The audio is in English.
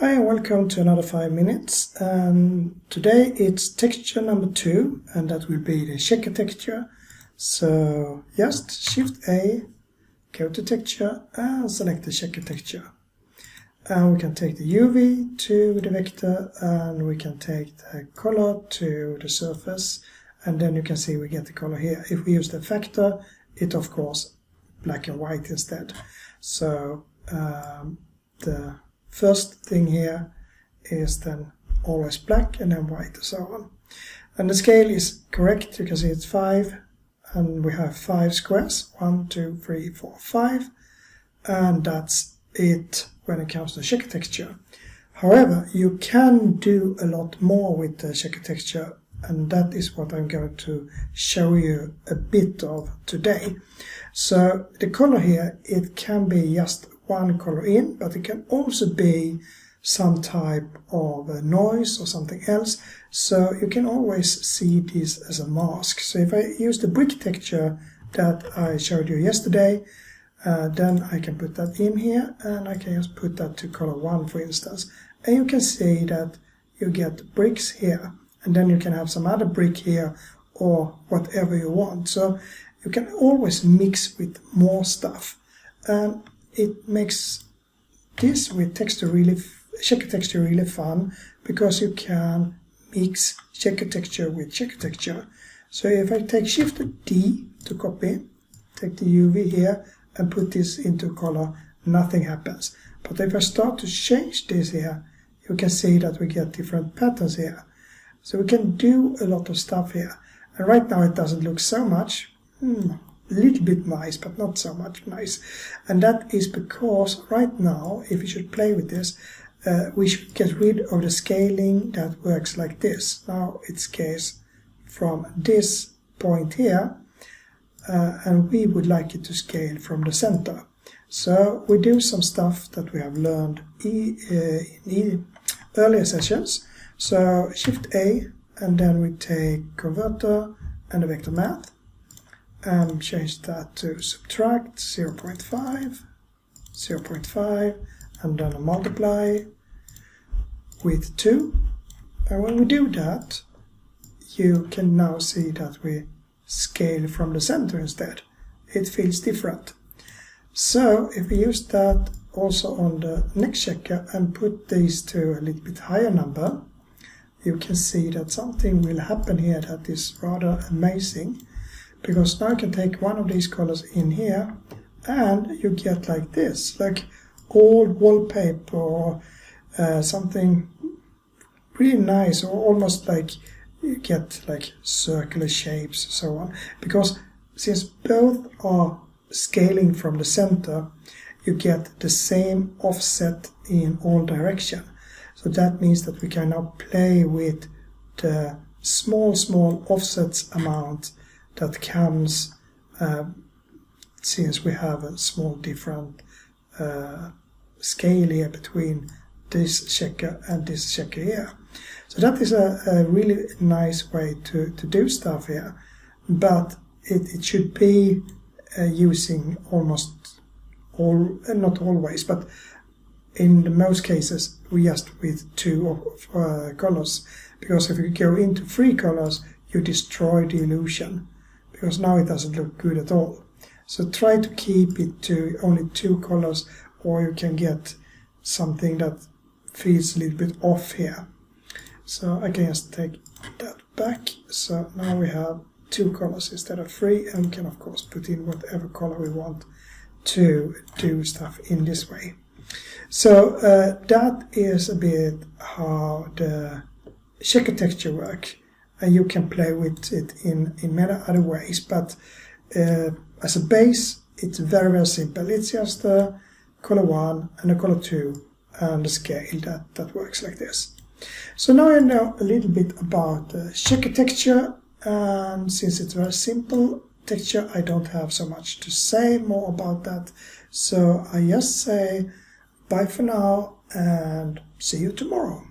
Hi and welcome to another 5 minutes. Today it's texture number 2 and that will be the checker texture. So just Shift A, go to texture and select the checker texture. And we can take the UV to the vector and we can take the color to the surface, and then you can see we get the color here. If we use the factor, it of course black and white instead. So the first thing here is then always black and then white and so on. And the scale is correct. You can see it's 5 and we have 5 squares. 1, 2, 3, 4, 5. And that's it when it comes to checker texture. However, you can do a lot more with the checker texture, and that is what I'm going to show you a bit of today. So the color here, it can be just one color in, but it can also be some type of a noise or something else. So you can always see this as a mask. So if I use the brick texture that I showed you yesterday, then I can put that in here and I can just put that to color 1, for instance. And you can see that you get bricks here, and then you can have some other brick here or whatever you want. So you can always mix with more stuff. And it makes this with checker texture really fun, because you can mix checker texture with checker texture. So if I take Shift D to copy, take the UV here and put this into color, nothing happens. But if I start to change this here, you can see that we get different patterns here. So we can do a lot of stuff here. And right now it doesn't look so much. A little bit nice, but not so much nice. And that is because right now, if we should play with this, we should get rid of the scaling that works like this. Now it scales from this point here, and we would like it to scale from the center. So we do some stuff that we have learned in earlier sessions. So Shift A, and then we take converter and the vector math, and change that to subtract 0.5, 0.5, and then a multiply with 2. And when we do that, you can now see that we scale from the center instead. It feels different. So if we use that also on the next checker and put these to a little bit higher number, you can see that something will happen here that is rather amazing. Because now I can take one of these colors in here and you get like this, like old wallpaper or something really nice, or almost like you get like circular shapes and so on. Because since both are scaling from the center, you get the same offset in all directions. So that means that we can now play with the small offsets amount that comes since we have a small different scale here between this checker and this checker here. So that is a really nice way to do stuff here, but it should be using almost all, not always, but in the most cases we just with 2 colors, because if you go into 3 colors you destroy the illusion, because now it doesn't look good at all. So try to keep it to only 2 colors, or you can get something that feels a little bit off here. So I can just take that back. So now we have 2 colors instead of 3, and we can of course put in whatever color we want to do stuff in this way. So that is a bit how the checker texture works. And you can play with it in many other ways, but as a base, it's very simple. It's just the color 1 and the color 2 and the scale that works like this. So now you know a little bit about the checker texture, and since it's very simple texture, I don't have so much to say more about that. So I just say bye for now and see you tomorrow.